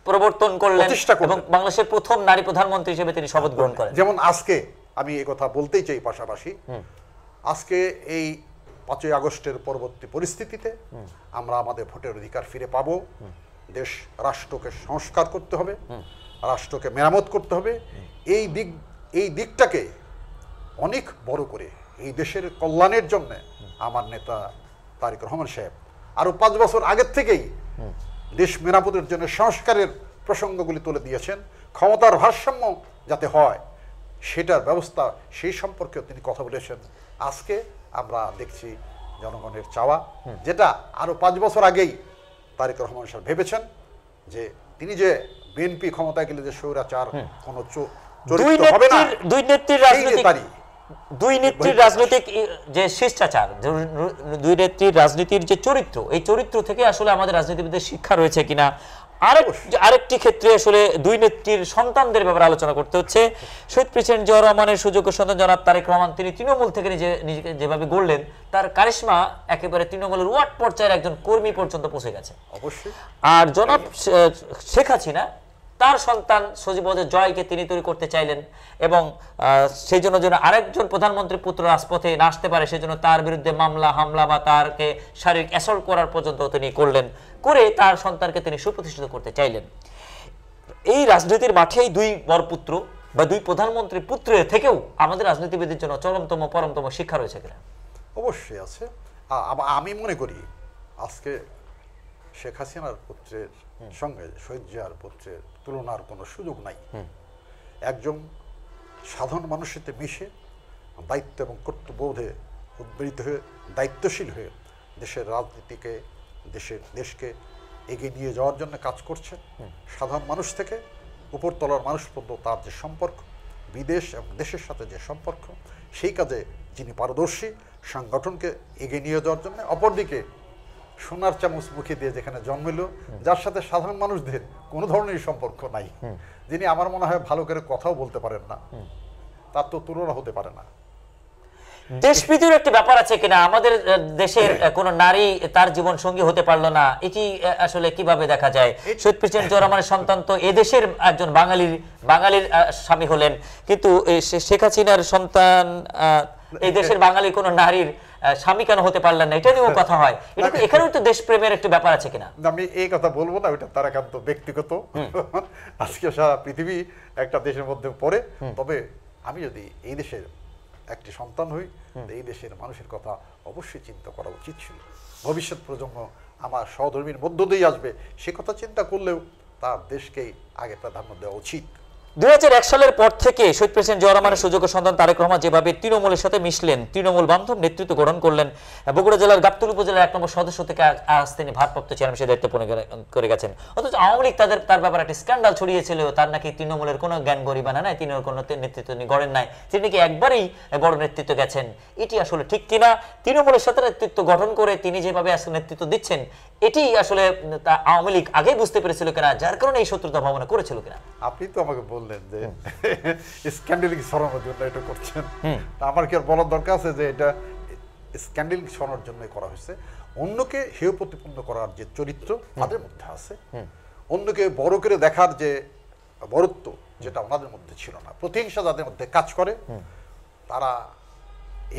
প্রবর্তন করলেন এবং বাংলাদেশের প্রথম নারী প্রধানমন্ত্রী হিসেবে তিনি শপথ গ্রহণ করেন। যেমন আজকে আমি এই কথা বলতেই চাই, পাশাপাশি আজকে এই 5ই আগস্টের পরবর্তী পরিস্থিতিতে আমরা আমাদের ভোটের অধিকার ফিরে পাবো। দেশ রাষ্ট্রকে সংস্কার করতে হবে, রাষ্ট্রকে মেরামত করতে হবে। এই দিকটাকে অনেক বড় করে এই দেশের কল্যাণের জন্য আমার নেতা তারেক রহমান সাহেব আরো 5 বছর আগের থেকেই দেশ মেরামতের জন্য সংস্কারের প্রসঙ্গগুলি তুলে দিয়েছেন। ক্ষমতার ভারসাম্য যাতে হয় সেটার ব্যবস্থা, সেই সম্পর্কেও তিনি কথা বলেছেন। আজকে আমরা দেখছি জনগণের চাওয়া, যেটা আরো 5 বছর আগেই তারেক রহমান সাহেব ভেবেছেন যে তিনি যে বিএনপি ক্ষমতায় গেলে যে স্বৈরাচার কোনো চরিত্র হবে না, দুই নেত্রীর রাজনৈতিক যে শিষ্টাচার, দুই নেত্রীর রাজনীতির যে চরিত্র, এই চরিত্র থেকে আসলে আমাদের রাজনীতিবিদদের শিক্ষা রয়েছে কিনা। আরেকটি ক্ষেত্রে আসলে দুই নেত্রীর সন্তানদের ব্যাপারে আলোচনা করতে হচ্ছে। শহীদ প্রেসিডেন্ট জিয়াউর রহমানের সুযোগ্য সন্তান জনাব তারেক রহমান, তিনি তৃণমূল থেকে নিজেকে যেভাবে গড়লেন, তার কারিশমা একেবারে তৃণমূলের ওয়ার্ড পর্যায়ের একজন কর্মী পর্যন্ত পৌঁছে গেছে। অবশ্যই। আর জনাব শেখ হাসিনা তার সন্তান সজীবদের জয়কে তিনি তৈরি করতে চাইলেন এবং সেই জন্য যেন আরেকজন প্রধানমন্ত্রীর পুত্র রাজপথে না আসতে পারে সেজন্য তার বিরুদ্ধে মামলা হামলা বা তারকে শারীরিক অ্যাসল্ট করার পর্যন্ত তিনি করলেন, করে তার সন্তানকে তিনি সুপ্রতিষ্ঠিত করতে চাইলেন। এই রাজনীতির মাঠেই দুই বরপুত্র বা দুই প্রধানমন্ত্রীর পুত্রের থেকেও আমাদের রাজনীতিবিদের জন্য চরমতম পরমতম শিক্ষা রয়েছে কিনা? অবশ্যই আছে। আমি মনে করি আজকে শেখ হাসিনার পুত্রের সঙ্গে শহীদ জিয়ার পুত্রের তুলনার কোনো সুযোগ নাই। একজন সাধারণ মানুষের সাথে মিশে দায়িত্ব এবং কর্তব্যবোধে উদ্বেলিত হয়ে দায়িত্বশীল হয়ে দেশের রাজনীতিকে, দেশকে এগিয়ে নিয়ে যাওয়ার জন্য কাজ করছে। সাধারণ মানুষ থেকে উপরতলার মানুষ পর্যন্ত তার যে সম্পর্ক, বিদেশ এবং দেশের সাথে যে সম্পর্ক, সেই কাজে যিনি পারদর্শী, সংগঠনকে এগিয়ে নিয়ে যাওয়ার জন্য। অপরদিকে সোনার চামচ মুখে দিয়ে যেখানে জন্মিল, যার সাথে সাধারণ মানুষদের কোনো ধরনের সম্পর্ক নাই, যিনি আমার মনে হয় ভালো করে কথাও বলতে পারেন না, তার তো তুলনা হতে পারে না। দেশপ্রীতির একটা ব্যাপার আছে কিনা, আমাদের দেশের কোন নারী তার জীবন সঙ্গী হতে পারলো না, এটি আসলে কিভাবে দেখা যায়? শহীদ প্রেসিডেন্ট জিয়া রহমানের সন্তান তো এদেশের একজন বাঙালির স্বামী হলেন, কিন্তু শেখ হাসিনার সন্তান এই দেশের বাঙালির কোন নারীর স্বামী কেন হতে পারলেন না? এটা নিয়েও কথা হয়। এখানেও তো দেশপ্রেমের একটা ব্যাপার আছে কিনা? আমি এই কথা বলবো না, ওইটা তার একান্ত ব্যক্তিগত। আজকে সারা পৃথিবী একটা দেশের মধ্যে পড়ে। তবে আমি যদি এই দেশের একটি সন্তান হই, এই দেশের মানুষের কথা অবশ্যই চিন্তা করা উচিত ছিল। ভবিষ্যৎ প্রজন্ম আমার সহধর্মীর মধ্য দিয়ে আসবে, সে কথা চিন্তা করলেও তার দেশকেই আগে প্রাধান্য দেওয়া উচিত। 2001 সালের পর থেকে শহীদ প্রেসিডেন্ট জিয়া রহমানের সুযোগ্য সন্তান তারেক রহমান যেভাবে তৃণমূলের সাথে মিশলেন, তৃণমূল বান্ধব নেতৃত্ব গঠন করলেন, বগুড়া জেলার গাবতলী উপজেলার 1 নম্বর সদস্য থেকে আজ তিনি ভারপ্রাপ্ত চেয়ারম্যান সে দায়িত্ব পালন করে গেছেন। অথচ আওয়ামী লীগ তার ব্যাপারে একটা স্ক্যান্ডাল ছড়িয়েছিল, তার নাকি তৃণমূলের কোনো জ্ঞান গরিবানা নাই, তিনি কোনো নেতৃত্ব গড়েন নাই, তিনি নাকি একবারই বড় নেতৃত্ব গেছেন। এটি আসলে ঠিক কিনা? তৃণমূলের সাথে নেতৃত্ব গঠন করে তিনি যেভাবে আসলে নেতৃত্ব দিচ্ছেন, এটি আসলে আওয়ামী লীগ আগেই বুঝতে পেরেছিল কিনা, যার কারণে এই শত্রুতা ভাবনা করেছিল কিনা? আপনি তো আমাকে বললেন যে স্ক্যান্ডালিং ছড়ানোর জন্য এটা করছেন, আমার কি আর বলার দরকার আছে যে এটা স্ক্যান্ডালিং ছড়ানোর জন্য করা হয়েছে? অন্যকে হেয় প্রতিপন্ন করার যে চরিত্র তাদের মধ্যে আছে, অন্যকে বড় করে দেখার যে বড়ত্ব, যেটা ওনাদের মধ্যে ছিল না, প্রতিহিংসা যাদের মধ্যে কাজ করে, তারা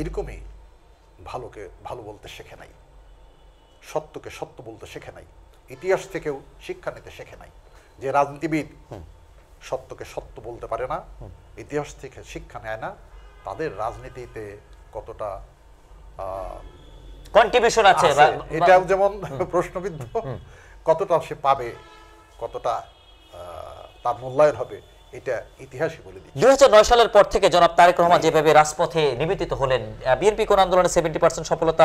এরকমই ভালোকে ভালো বলতে শেখে নাই, সত্যকে সত্য বলতে শেখে নাই, ইতিহাস থেকেও শিক্ষা নিতে শেখে নাই। যে রাজনীতিবিদ সত্যকে সত্য বলতে পারে না, ইতিহাস থেকে শিক্ষা নেয় না, তাদের রাজনীতিতে কতটা কন্ট্রিবিউশন আছে এটাও যেমন প্রশ্নবিদ্ধ, কতটা সে পাবে, কতটা তার মূল্যায়ন হবে, এটা ইতিহাসই বলে দিচ্ছে। 2009 সালের পর থেকে জনাব তারেক রহমান যেভাবে রাজপথে নিবেদিত হলেন, বিএনপি কোন আন্দোলনে 70% সফলতা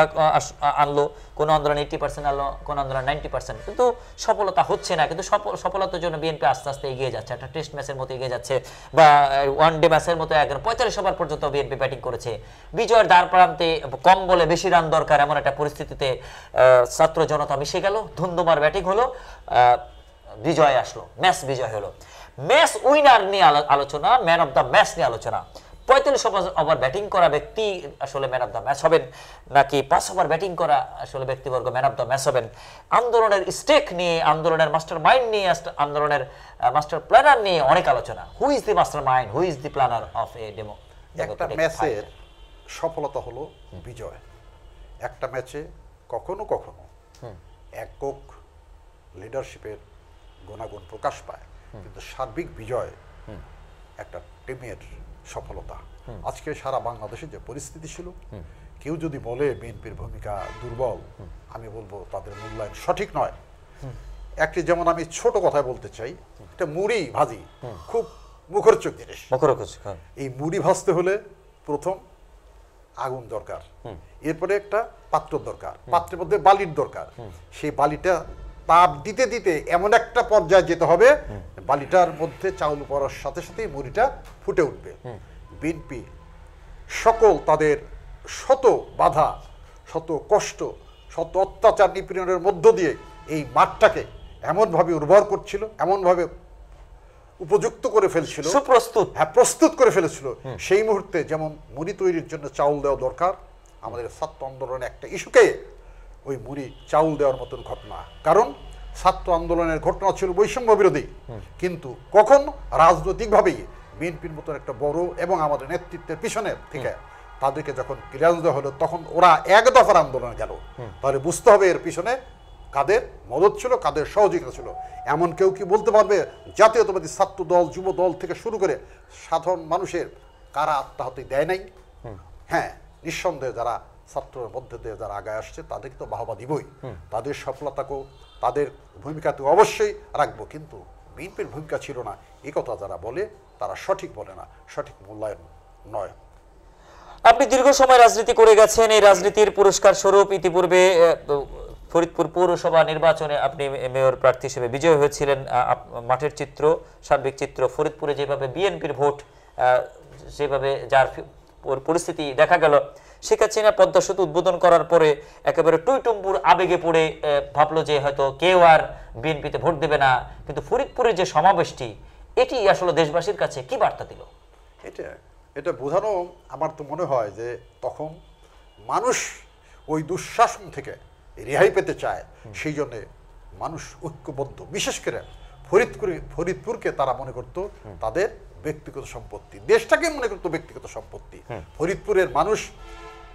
আনলো, কোন আন্দোলনে 80% আনলো, কোন আন্দোলনে 90%, কিন্তু সফলতা হচ্ছে না। কিন্তু সফলতার জন্য বিএনপি আস্তে আস্তে এগিয়ে যাচ্ছে, একটা টেস্ট ম্যাচের মতো এগিয়ে যাচ্ছে, বা ওয়ান ডে ম্যাচের মতো 45 ওভার পর্যন্ত বিএনপি ব্যাটিং করেছে। বিজয়ের দ্বার প্রান্তে কম বলে বেশি রান দরকার, এমন একটা পরিস্থিতিতে ছাত্র জনতা মিশে গেল, ধুমধুমার ব্যাটিং হলো, বিজয় আসলো, ম্যাচ বিজয় হলো। ম্যাচ উইনার নিয়ে আলোচনা, ম্যান অফ দ্য ম্যাচ নিয়ে আলোচনা। 45 ওভার ব্যাটিং করা ব্যক্তি আসলে ম্যান অফ দ্য ম্যাচ হবেন, নাকি 5 ওভার ব্যাটিং করা আসলে ব্যক্তিবর্গ ম্যান অফ দ্য ম্যাচ হবেন? আন্দোলনের স্টেক নিয়ে, আন্দোলনের মাস্টার মাইন্ড নিয়ে, আন্দোলনের মাস্টার প্ল্যানার নিয়ে অনেক আলোচনা। Who is the master mind, who is the planner of a demo? একটা ম্যাচের সফলতা হলো বিজয়। একটা ম্যাচে কখনো কখনো একক লিডারশিপের গুণাগুণ প্রকাশ পায়, কিন্তু সার্বিক বিজয় একটা টিমের সফলতা। আজকে সারা বাংলাদেশে যে পরিস্থিতি ছিল, কেউ যদি বলে বিএনপির ভূমিকা দুর্বল, আমি বলবো তাদের মূল্যায়ন সঠিক নয়। একটি যেমন আমি ছোট কথায় বলতে চাই, একটা মুড়ি ভাজি খুব মুখরোচক জিনিস। এই মুড়ি ভাজতে হলে প্রথম আগুন দরকার, এরপরে একটা পাত্র দরকার, পাত্রের মধ্যে বালির দরকার, সেই বালিটা তাপ দিতে দিতে এমন একটা পর্যায়ে যেতে হবে বালিটার মধ্যে চাউল পড়ার সাথে সাথে মুড়িটা ফুটে উঠবে। বিএনপি সকল তাদের শত বাধা, শত কষ্ট, শত অত্যাচার নিপীড়নের মধ্য দিয়ে এই মাঠটাকে এমনভাবে উর্বর করছিল, এমনভাবে উপযুক্ত করে ফেলছিল, প্রস্তুত করে ফেলেছিল। সেই মুহূর্তে যেমন মুড়ি তৈরির জন্য চাউল দেওয়া দরকার, আমাদের ছাত্র আন্দোলনে একটা ইস্যুকে ওই মুড়ি চাউল দেওয়ার মতন ঘটনা। কারণ ছাত্র আন্দোলনের ঘটনা ছিল বৈষম্য বিরোধী, কিন্তু কখন রাজনৈতিকভাবেই বিএনপির মতন একটা বড় এবং আমাদের নেতৃত্বের পিছনে থেকে তাদেরকে যখন ক্লিয়ারেন্স দেওয়া হলো, তখন ওরা এক দফার আন্দোলনে গেল। তাহলে বুঝতে হবে এর পিছনে কাদের মদত ছিল, কাদের সহযোগিতা ছিল। এমন কেউ কি বলতে পারবে জাতীয়তাবাদী ছাত্র দল, যুব দল থেকে শুরু করে সাধারণ মানুষের কারা আত্মাহতি দেয় নাই? হ্যাঁ, নিঃসন্দেহে যারা ছাত্রের মধ্যে দিয়ে যারা আগায় আসছে তাদেরকে তো বাহবা দিবই, তাদের সফলতাকেও তাদের ভূমিকাতেও অবশ্যই রাখবো, কিন্তু বিএনপির ভূমিকা ছিল না এই কথা যারা বলে তারা সঠিক বলে না, সঠিক মূল্যায়ন নয়। আপনি দীর্ঘ সময় রাজনীতি করে গেছেন, এই রাজনীতির পুরস্কার স্বরূপ ইতিপূর্বে ফরিদপুর পৌরসভা নির্বাচনে আপনি মেয়র প্রার্থী হিসেবে বিজয় হয়েছিলেন। মাঠের চিত্র, সার্বিক চিত্র, ফরিদপুরে যেভাবে বিএনপির ভোট, যেভাবে যার পরিস্থিতি দেখা গেল। শেখ হাসিনা পদ্মা সেতু উদ্বোধন করার পরে একেবারে টুইটুম্বুর আবেগে পড়ে ভাবলো যে হয়তো কেউ আর বিএনপিতে ভোট দেবে না, কিন্তু ফরিদপুরের যে সমাবেশটি এটি আসলে দেশবাসীর কাছে কি বার্তা দিল? এটা বোঝানো আমার তো মনে হয় যে তখন মানুষ ওই দুঃশাসন থেকে রেহাই পেতে চায়, সেই জন্যে মানুষ ঐক্যবদ্ধ। বিশেষ করে ফরিদপুরকে তারা মনে করত তাদের ব্যক্তিগত সম্পত্তি, দেশটাকে মনে করত ব্যক্তিগত সম্পত্তি। ফরিদপুরের মানুষ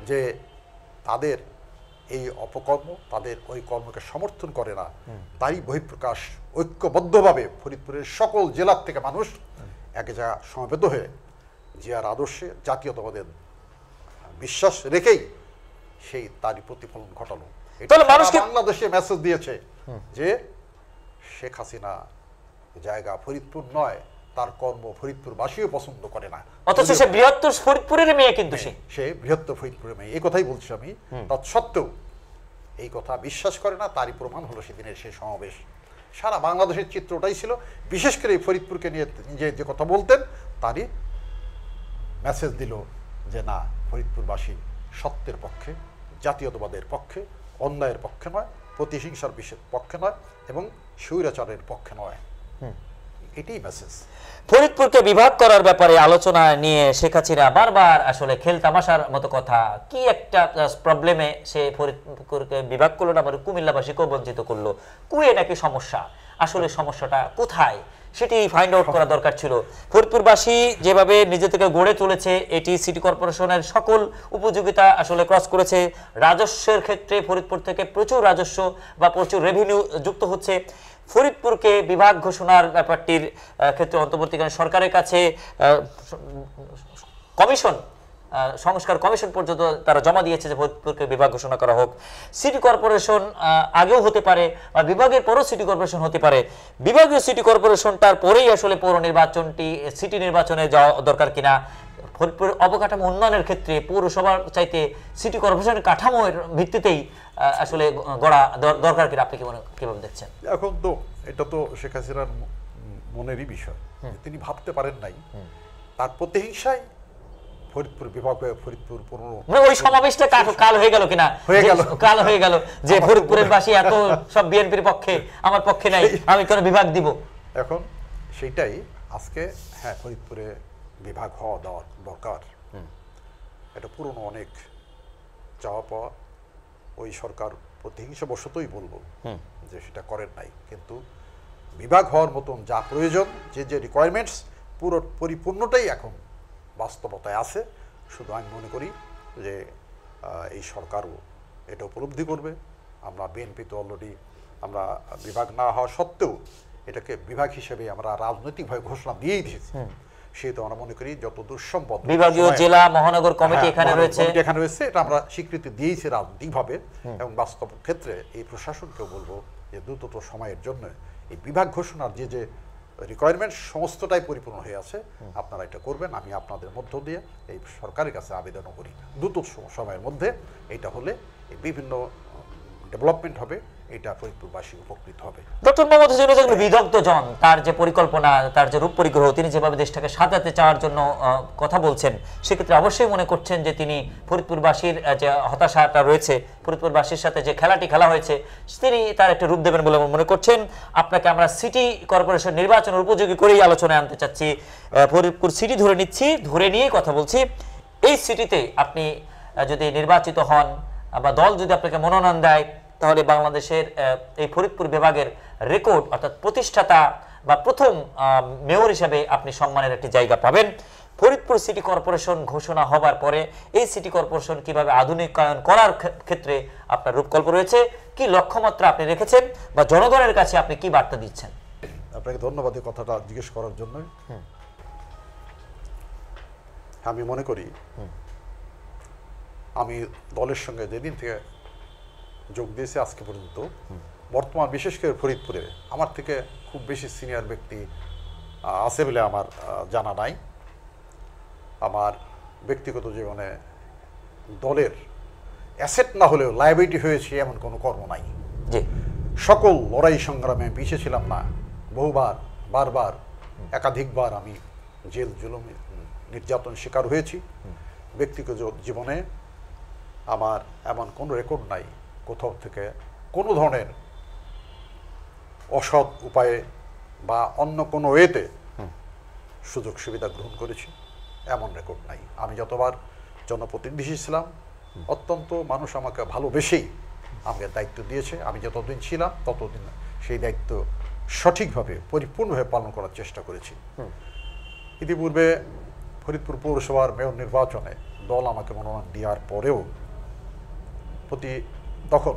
যে তাদের এই অপকর্ম, তাদের ওই কর্মকে সমর্থন করে না, তারই বহিঃপ্রকাশ। ঐক্যবদ্ধভাবে ফরিদপুরের সকল জেলার থেকে মানুষ এক জায়গা সমবেত হয়ে জিয়ার আদর্শে, জাতীয়তাবাদের বিশ্বাস রেখেই সেই তারই প্রতিফলন ঘটালো। বাংলাদেশে মেসেজ দিয়েছে যে শেখ হাসিনা জায়গা ফরিদপুর নয়, তার কর্ম ফরিদপুরবাসীও পছন্দ করে না, অথচ সে বৃহত্তর ফরিদপুরের মেয়ে, কিন্তু সে বৃহত্তর ফরিদপুরের মেয়ে। এই কথাই বলছি আমি। তৎসত্ত্বেও এই কথা বিশ্বাস করে না, তারই প্রমাণ হলো সেদিনের সেই সমাবেশ। সারা বাংলাদেশের চিত্রটাই ছিল, বিশেষ করে ফরিদপুরকে নিয়ে যে কথা বলতেন তারই মেসেজ দিল যে না, ফরিদপুরবাসী সত্যের পক্ষে, জাতীয়তাবাদের পক্ষে, অন্যায়ের পক্ষে নয়, প্রতিহিংসার পক্ষে নয়, এবং স্বৈরাচারের পক্ষে নয়। এটাই মেসেজ। ফরিদপুরকে বিভাগ করার ব্যাপারে আলোচনা নিয়ে শেখ হাসিনা বারবার আসলে খেল তামাশার মতো কথা, কি একটা প্রবলেমে সে ফরিদপুরকে বিভাগ করলো না, মানে কুমিল্লাবাসীকেও বঞ্চিত করলো। কুয়ে নাকি সমস্যা, আসলে সমস্যাটা কোথায় সেটি ফাইন্ড আউট করা দরকার ছিল। ফরিদপুরবাসী যেভাবে নিজে থেকে গড়ে তুলেছে, এটি সিটি কর্পোরেশনের সকল উপযোগিতা আসলে ক্রস করেছে। রাজস্বের ক্ষেত্রে ফরিদপুর থেকে প্রচুর রাজস্ব বা প্রচুর রেভিনিউ যুক্ত হচ্ছে। ফরিদপুরকে বিভাগ ঘোষণার ব্যাপারটির ক্ষেত্রে অন্তর্বর্তীকালীন সরকারের কাছে কমিশন, সংস্কার কমিশন পর্যন্ত তারা জমা দিয়েছে যে ফরিদপুরকে বিভাগ ঘোষণা করা হোক। সিটি কর্পোরেশন আগেও হতে পারে বা বিভাগের পরও সিটি কর্পোরেশন হতে পারে। বিভাগীয় সিটি কর্পোরেশনটার পরেই আসলে পৌর নির্বাচনটি সিটি নির্বাচনে যাওয়া দরকার কিনা, ফরিদপুরের অবকাঠামো উন্নয়নের ক্ষেত্রে পৌরসভার চাইতে সিটি কর্পোরেশনের কাঠামোর ভিত্তিতেই আসলে গড়া দরকার কিনা, আপনি কিভাবে দেখছেন? এখন তো এটা তো শেখ হাসিনার মনেরই বিষয়, তিনি ভাবতে পারেন নাই তার প্রতিহিংসায় ফরিদপুর বিভাগ হয়ে ফরিদপুর ওই সমাবেশটা কাল হয়ে গেল কিনা, কাল হয়ে গেল যে ফরিদপুরের বাসী এত সব বিএনপির পক্ষে, আমার পক্ষে নাই, আমি কেন বিভাগ দিব। এখন সেইটাই আজকে, হ্যাঁ, ফরিদপুরে বিভাগ হওয়া দেওয়ার দরকার। এটা পুরনো অনেক চাওয়া পাওয়া, ওই সরকার প্রতিহিংসাবশতই বলবো যে সেটা করেন নাই, কিন্তু বিভাগ হওয়ার মতন যা প্রয়োজন, যে রিকোয়ারমেন্টস, পুরো পরিপূর্ণটাই এখন বাস্তবতায় আছে। শুধু আমি মনে করি যে এই সরকারও এটা উপলব্ধি করবে। আমরা বিএনপি তো অলরেডি আমরা বিভাগ না হওয়া সত্ত্বেও এটাকে বিভাগ হিসেবে আমরা রাজনৈতিকভাবে ঘোষণা দিয়েই দিয়েছি। সেহেতু আমরা মনে করি যতদূর সম্ভব বিভাগীয় জেলা মহানগর কমিটি এখানে রয়েছে, এটা আমরা স্বীকৃতি দিয়েছি রাজনৈতিকভাবে, এবং বাস্তব ক্ষেত্রে এই প্রশাসনকেও বলবো যে দ্রুততর সময়ের জন্য এই বিভাগ ঘোষণার যে রিকোয়ারমেন্ট সমস্তটাই পরিপূর্ণ হয়ে আছে, আপনারা এটা করবেন। আমি আপনাদের মধ্য দিয়ে এই সরকারের কাছে আবেদনও করি, দ্রুত সময়ের মধ্যে এটা হলে এই বিভিন্ন ডেভেলপমেন্ট হবে, এটা ফরিদপুরবাসী উপকৃত হবে। ডক্টর মোহাম্মদ হোসেন যেগুলো বিদগ্ধ জন, তার যে পরিকল্পনা, তার যে রূপ পরিগ্রহ, তিনি যেভাবে দেশটাকে সাজাতে চাওয়ার জন্য কথা বলছেন, সেক্ষেত্রে অবশ্যই মনে করছেন যে তিনি ফরিদপুরবাসীর যে হতাশাটা রয়েছে, ফরিদপুরবাসীর সাথে যে খেলাটি খেলা হয়েছে, তিনি তার একটা রূপ দেবেন বলে মনে করছেন। আপনাকে আমরা সিটি কর্পোরেশন নির্বাচনের উপযোগী করেই আলোচনায় আনতে চাচ্ছি। ফরিদপুর সিটি ধরে নিচ্ছি, ধরে নিয়েই কথা বলছি। এই সিটিতে আপনি যদি নির্বাচিত হন বা দল যদি আপনাকে মনোনয়ন দেয়, তাহলে বাংলাদেশের এই ফরিদপুর বিভাগের রেকর্ড, অর্থাৎ প্রতিষ্ঠাতা বা প্রথম মেয়র হিসেবে আপনি সম্মানের একটি জায়গা পাবেন। ফরিদপুর সিটি কর্পোরেশন ঘোষণা হবার পরে এই সিটি কর্পোরেশন কিভাবে আধুনিকায়ন করার ক্ষেত্রে আপনার রূপকল্প রয়েছে, কি লক্ষ্যমাত্রা আপনি রেখেছেন, বা জনগণের কাছে আপনি কি বার্তা দিচ্ছেন? আপনাকে ধন্যবাদ এই কথাটা জিজ্ঞেস করার জন্য। আমি মনে করি আমি দলের সঙ্গে যেদিন থেকে যোগ দিয়েছি আজকে পর্যন্ত, বর্তমান বিশেষ করে ফরিদপুরে আমার থেকে খুব বেশি সিনিয়র ব্যক্তি আছে বলে আমার জানা নাই। আমার ব্যক্তিগত জীবনে দলের অ্যাসেট না হলেও লায়াবিলিটি হয়েছে এমন কোনো কর্ম নাই। সকল লড়াই সংগ্রামে পিছিয়ে ছিলাম না, বহুবার, বারবার, একাধিকবার আমি জেল জুলুম নির্যাতন শিকার হয়েছি, ব্যক্তিগত জীবনে আমার এমন কোনো রেকর্ড নাই কোথাও থেকে কোনো ধরনের অসৎ উপায়ে বা অন্য কোনো ওয়েতে সুযোগ সুবিধা গ্রহণ করেছি, এমন রেকর্ড নাই। আমি যতবার জনপ্রতিনিধি ছিলাম, অত্যন্ত মানুষ আমাকে ভালোবেসেই আমাকে দায়িত্ব দিয়েছে। আমি যতদিন ছিলাম ততদিন সেই দায়িত্ব সঠিকভাবে পরিপূর্ণভাবে পালন করার চেষ্টা করেছি। ইতিপূর্বে ফরিদপুর পৌরসভার মেয়র নির্বাচনে দল আমাকে মনোনয়ন দেওয়ার পরেও তখন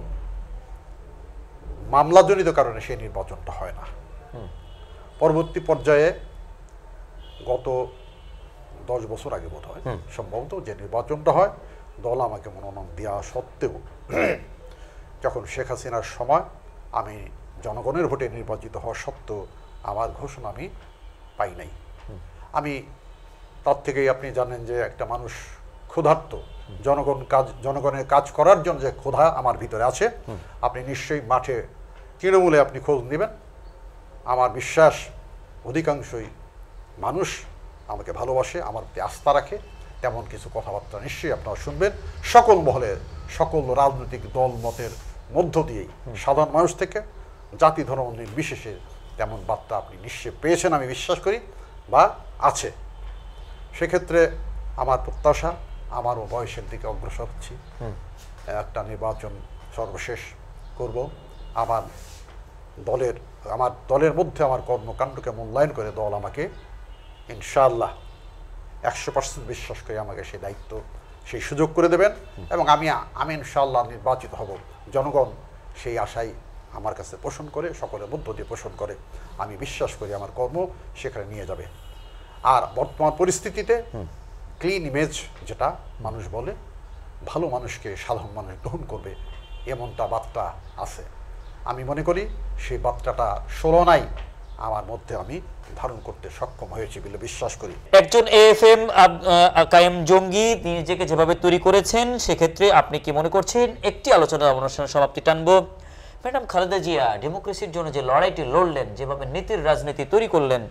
মামলাজনিত কারণে সেই নির্বাচনটা হয় না। পরবর্তী পর্যায়ে গত 10 বছর আগে বোধ হয় সম্ভবত যে নির্বাচনটা হয়, দল আমাকে মনোনয়ন দেওয়া সত্ত্বেও যখন শেখ হাসিনার সময় আমি জনগণের ভোটে নির্বাচিত হওয়া সত্ত্বেও আমার ঘোষণা আমি পাই নাই। আমি তার থেকেই আপনি জানেন যে একটা মানুষ ক্ষুধার্ত, জনগণের কাজ করার জন্য যে ক্ষুধা আমার ভিতরে আছে, আপনি নিশ্চয়ই মাঠে তৃণমূলে আপনি খোঁজ নেবেন, আমার বিশ্বাস অধিকাংশই মানুষ আমাকে ভালোবাসে, আমার প্রতি আস্থা রাখে। তেমন কিছু কথাবার্তা নিশ্চয়ই আপনারা শুনবেন সকল মহলে, সকল রাজনৈতিক দল মতের মধ্য দিয়েই, সাধারণ মানুষ থেকে জাতি ধর্ম নির্বিশেষে তেমন বার্তা আপনি নিশ্চয়ই পেয়েছেন আমি বিশ্বাস করি বা আছে। সেক্ষেত্রে আমার প্রত্যাশা, আমারও বয়সের দিকে অগ্রসর হচ্ছি, একটা নির্বাচন সর্বশেষ করব। আমার দলের মধ্যে আমার কর্মকাণ্ডকে মূল্যায়ন করে দল আমাকে ইনশাআল্লাহ 100% বিশ্বাস করে আমাকে সেই দায়িত্ব, সেই সুযোগ করে দেবেন এবং আমি ইনশাআল্লাহ নির্বাচিত হব। জনগণ সেই আশাই আমার কাছে পোষণ করে, সকলের মধ্য দিয়ে পোষণ করে। আমি বিশ্বাস করি আমার কর্ম সেখানে নিয়ে যাবে। আর বর্তমান পরিস্থিতিতে ক্লিন ইমেজ যেটা মানুষ বলে, ভালো মানুষকে সাধারণ মানুষ গ্রহণ করবে, এমনটা বার্তা আছে। আমি মনে করি সেই বার্তাটা ষোলনাই আমার মধ্যে আমি ধারণ করতে সক্ষম হয়েছি বলে বিশ্বাস করি। একজন এএফএম কায়েম জঙ্গি নিজেকে যেভাবে তৈরি করেছেন, সেক্ষেত্রে আপনি কি মনে করছেন? একটি আলোচনা অনুষ্ঠানের সমাপ্তি টানবো। ম্যাডাম খালেদা জিয়া ডেমোক্রেসির জন্য যে লড়াইটি লড়লেন, যেভাবে নীতির রাজনীতি তৈরি করলেন,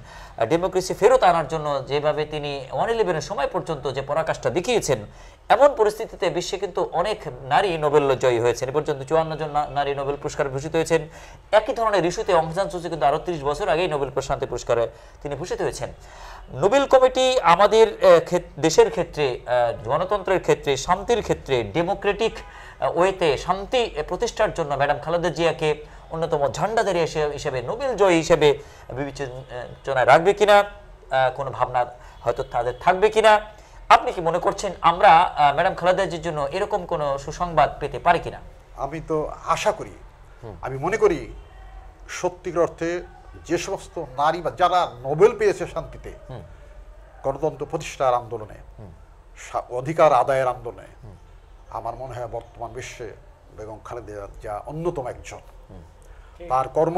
ডেমোক্রেসি ফেরত আনার জন্য যেভাবে তিনি 111-এর সময় পর্যন্ত যে পরাকাষ্ঠা দেখিয়েছেন, এমন পরিস্থিতিতে বিশ্বে কিন্তু অনেক নারী নোবেল জয়ী হয়েছেন। এ পর্যন্ত 54 জন নারী নোবেল পুরস্কারে ভূষিত হয়েছেন। একই ধরনের ইস্যুতে অং সান সু চি কিন্তু আরও 30 বছর আগেই নোবেল শান্তি পুরস্কারে তিনি ভূষিত হয়েছেন। নোবেল কমিটি আমাদের দেশের ক্ষেত্রে, গণতন্ত্রের ক্ষেত্রে, শান্তির ক্ষেত্রে, ডেমোক্রেটিক ওয়েতে শান্তি প্রতিষ্ঠার জন্য ম্যাডাম খালেদা জিয়াকে অন্যতম ঝান্ডাধারী হিসেবে, নোবেল জয়ী হিসেবে বিবেচনায় রাখবে কিনা, কোনো ভাবনা হয়তো তাদের থাকবে কিনা? আপনি কি মনে করছেন আমরা ম্যাডাম খালেদা জিয়ার জন্য এরকম কোনো সুসংবাদ পেতে পারি কিনা? আমি তো আশা করি, আমি মনে করি সত্যিকার অর্থে যে সমস্ত নারী বা যারা নোবেল পেয়েছে শান্তিতে, গণতন্ত্র প্রতিষ্ঠার আন্দোলনে, অধিকার আদায়ের আন্দোলনে, আমার মনে হয় বর্তমান বিশ্বে বেগম খালেদা জিয়া অন্যতম একজন। তার কর্ম,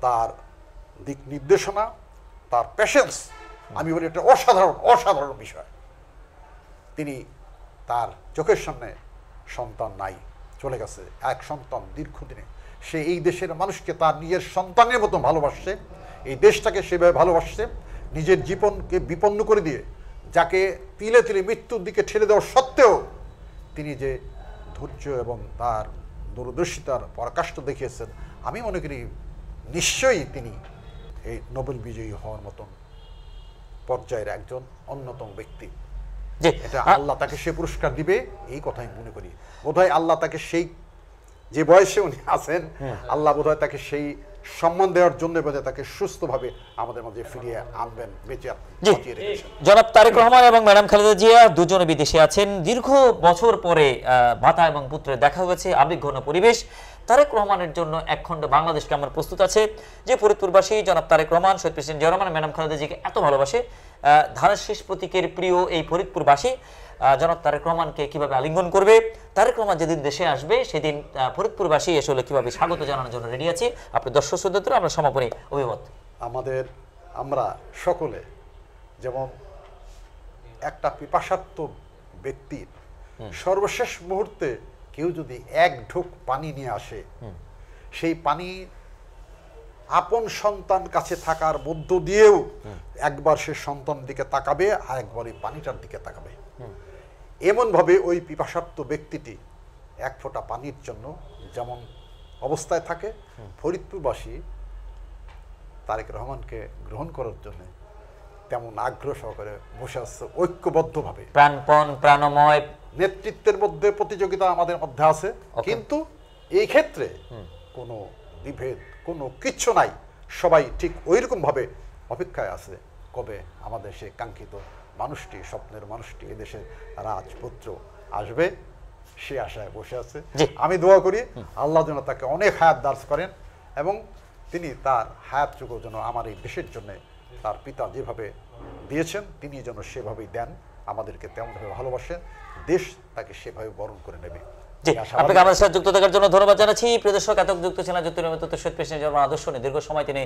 তার দিক নির্দেশনা, তার প্যাশেন্স, আমি বলি এটা অসাধারণ বিষয়। তিনি, তার চোখের সামনে সন্তান নাই, চলে গেছে এক সন্তান দীর্ঘদিনে। সে এই দেশের মানুষকে তার নিজের সন্তানের মতো ভালোবাসছে, এই দেশটাকে সেভাবে ভালোবাসছে, নিজের জীবনকে বিপন্ন করে দিয়ে যাকে তিলে তিলে মৃত্যুর দিকে ঠেলে দেওয়া সত্ত্বেও তিনি যে ধৈর্য এবং তার দূরদর্শিতার পরাকাষ্ঠা দেখিয়েছেন, আমি মনে করি নিশ্চয়ই তিনি এই নোবেল বিজয়ী হওয়ার মতন পর্যায়ের একজন অন্যতম ব্যক্তি। এটা আল্লাহ তাকে সে পুরস্কার দিবে, এই কথাই মনে করি। বোধহয় আল্লাহ তাকে সেই যে বয়সে উনি আছেন, আল্লাহ বোধহয় তাকে সেই সম্মান দেওয়ার জন্য বোধহয় তাকে সুস্থভাবে আমাদের মাঝে ফিরিয়ে আনবেন, বেঁচে রেখেছেন। জনাব তারেক রহমান এবং ম্যাডাম খালেদা জিয়া দুজনে বিদেশে আছেন। দীর্ঘ বছর পরে মাতা এবং পুত্রের দেখা হয়েছে, আবেগঘন পরিবেশ। তারেক রহমানের জন্য একখণ্ড বাংলাদেশ কেমন প্রস্তুত আছে? যে ফরিদপুরবাসী জনাব তারেক রহমান, শহীদ প্রেসিডেন্ট জিয়া রহমান, ম্যাডাম খালেদা জিয়াকে এত ভালোবাসে, ধানের শেষ প্রতীকের প্রিয় এই ফরিদপুরবাসী জনাব তারেক রহমানকে কিভাবে আলিঙ্গন করবে? তারেক রহমান যেদিন দেশে আসবে সেদিন ফরিদপুরবাসী আসলে কিভাবে স্বাগত জানানোর জন্য রেডি আছে? আপনি দর্শক শ্রোতাদের আমরা সমাপনী অভিমত। আমরা সকলে যেমন একটা পিপাসার্ত ব্যক্তির সর্বশেষ মুহূর্তে কেউ যদি এক ঢোক পানি নিয়ে আসে, সেই পানি আপন সন্তান কাছে থাকার মধ্য দিয়েও একবার সে সন্তান দিকে তাকাবে আর একবার এই পানিটার দিকে তাকাবে। এমনভাবে ওই পিপাসার্ত ব্যক্তিটি এক ফোঁটা পানির জন্য যেমন অবস্থায় থাকে, ফরিদপুরবাসী তারেক রহমানকে গ্রহণ করার জন্য তেমন আগ্রহ সহকারে বসে আসছে ঐক্যবদ্ধভাবে। প্রাণপণ প্রাণময় নেতৃত্বের মধ্যে প্রতিযোগিতা আমাদের মধ্যে আছে, কিন্তু এই ক্ষেত্রে কোনো বিভেদ কোনো কিচ্ছু নাই। সবাই ঠিক ওইরকমভাবে অপেক্ষায় আছে কবে আমাদের সেই কাঙ্ক্ষিত মানুষটি, স্বপ্নের মানুষটি, এদেশের রাজপুত্র আসবে, সে আশায় বসে আছে। আমি দোয়া করি আল্লাহ যেন তাকে অনেক হায়াত দারাজ করেন এবং তিনি তার হায়াতটুকু যেন আমার এই দেশের জন্য তার পিতা যেভাবে দিয়েছেন তিনি যেন সেভাবেই দেন, আমাদেরকে তেমনভাবে ভালোবাসেন, দেশ তাকে সেভাবে বরণ করে নেবে। জি, আপনাকে আমাদের সাথে যুক্ত থাকার জন্য ধন্যবাদ জানাচ্ছি। প্রিয় দর্শক, এতক যুক্ত ছিলেন শহীদ প্রেসিডেন্ট জিয়াউর রহমান আদর্শ নিয়ে দীর্ঘ সময় তিনি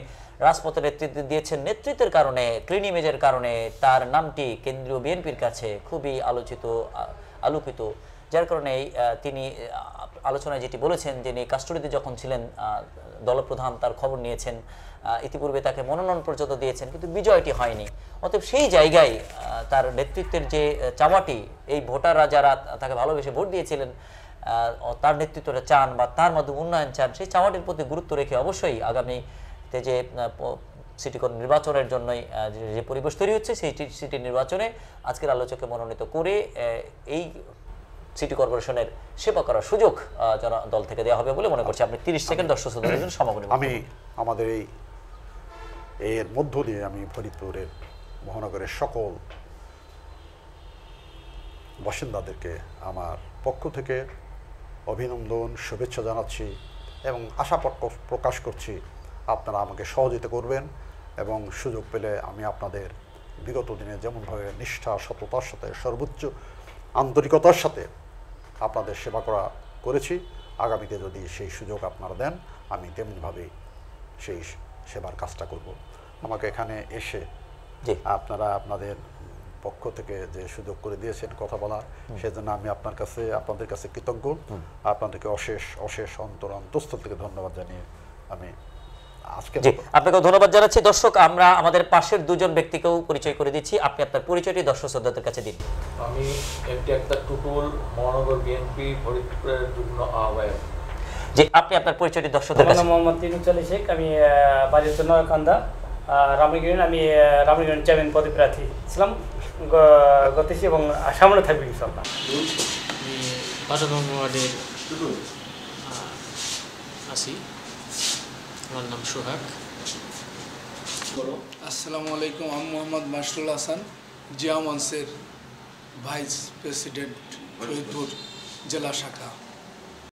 রাজপথে নেতৃত্ব দিয়েছেন। নেতৃত্বের কারণে, ক্লিন ইমেজের কারণে তার নামটি কেন্দ্রীয় বিএনপির কাছে খুবই আলোকিত, যার কারণে তিনি আলোচনায় যেটি বলেছেন যিনি কাস্টডিতে যখন ছিলেন দলপ্রধান তার খবর নিয়েছেন, ইতিপূর্বে তাকে মনোনয়ন পর্যন্ত দিয়েছেন, কিন্তু বিজয়টি হয়নি। অতএব সেই জায়গায় তার নেতৃত্বের যে চাওয়াটি, এই ভোটাররা যারা তাকে ভালোবেসে ভোট দিয়েছিলেন তার নেতৃত্বটা চান বা তার মাধ্যমে উন্নয়ন চান, সেই চাওয়াটির প্রতি গুরুত্ব রেখে অবশ্যই আগামীতে যে সিটি কর্পোরেশন নির্বাচনের জন্যই যে পরিবেশ তৈরি হচ্ছে সেই সিটি নির্বাচনে আজকের আলোচককে মনোনীত করে এই সিটি কর্পোরেশনের সেবা করার সুযোগ দল থেকে দেওয়া হবে বলে মনে করছি। আপনি 30 সেকেন্ড দর্শক শ্রোতাদের সমাগম। আমি আমাদের এর মধ্য দিয়ে আমি ফরিদপুরের মহানগরের সকল বাসিন্দাদেরকে আমার পক্ষ থেকে অভিনন্দন, শুভেচ্ছা জানাচ্ছি এবং আশা প্রকাশ করছি আপনারা আমাকে সহযোগিতা করবেন এবং সুযোগ পেলে আমি আপনাদের বিগত দিনে যেমনভাবে নিষ্ঠা, সততার সাথে, সর্বোচ্চ আন্তরিকতার সাথে আপনাদের সেবা করেছি, আগামীতে যদি সেই সুযোগ আপনারা দেন আমি তেমনিভাবে সেই সেবার কাজটা করব। আমাকে এখানে এসে আপনারা আপনাদের পক্ষ থেকে যে সুযোগ করে দিয়েছেন কথা বলার, সেজন্য আমি আপনাদের কাছে কৃতজ্ঞ। আপনাদেরকে অশেষ অন্তঃস্থল থেকে ধন্যবাদ জানিয়ে আমি আপনাকে ধন্যবাদ জানাচ্ছি। দর্শক, আমরা আমাদের পাশের দুজন ব্যক্তিকেও পরিচয় করে দিচ্ছি। আপনি আপনার পরিচয়টি দর্শক শ্রোতাদের কাছে দিন। আমি এমটি আক্তার টুটুল, মহানগর বিএনপি ফরিদপুরের যুগ্ম আহ্বায়ক। জি, আপনি আপনার পরিচয়টি দর্শকদের কাছে। মোহাম্মদ তিনুচালী শেখ, আমি বাড়ি নয়কান্দা, রামগঞ্জ। আমি রামগঞ্জ চেয়ারম্যান পদে প্রার্থী ছিলাম, গতেছি এবং সামনে থাকবে ইনশাআল্লাহ। ওয়ার্ডের আছি, আমার নাম সোহাগ। আসসালামু আলাইকুম, আমি মোহাম্মদ মাসরুল হাসান, জিয়া মঞ্চের ভাইস প্রেসিডেন্ট ফরিদপুর জেলা শাখা।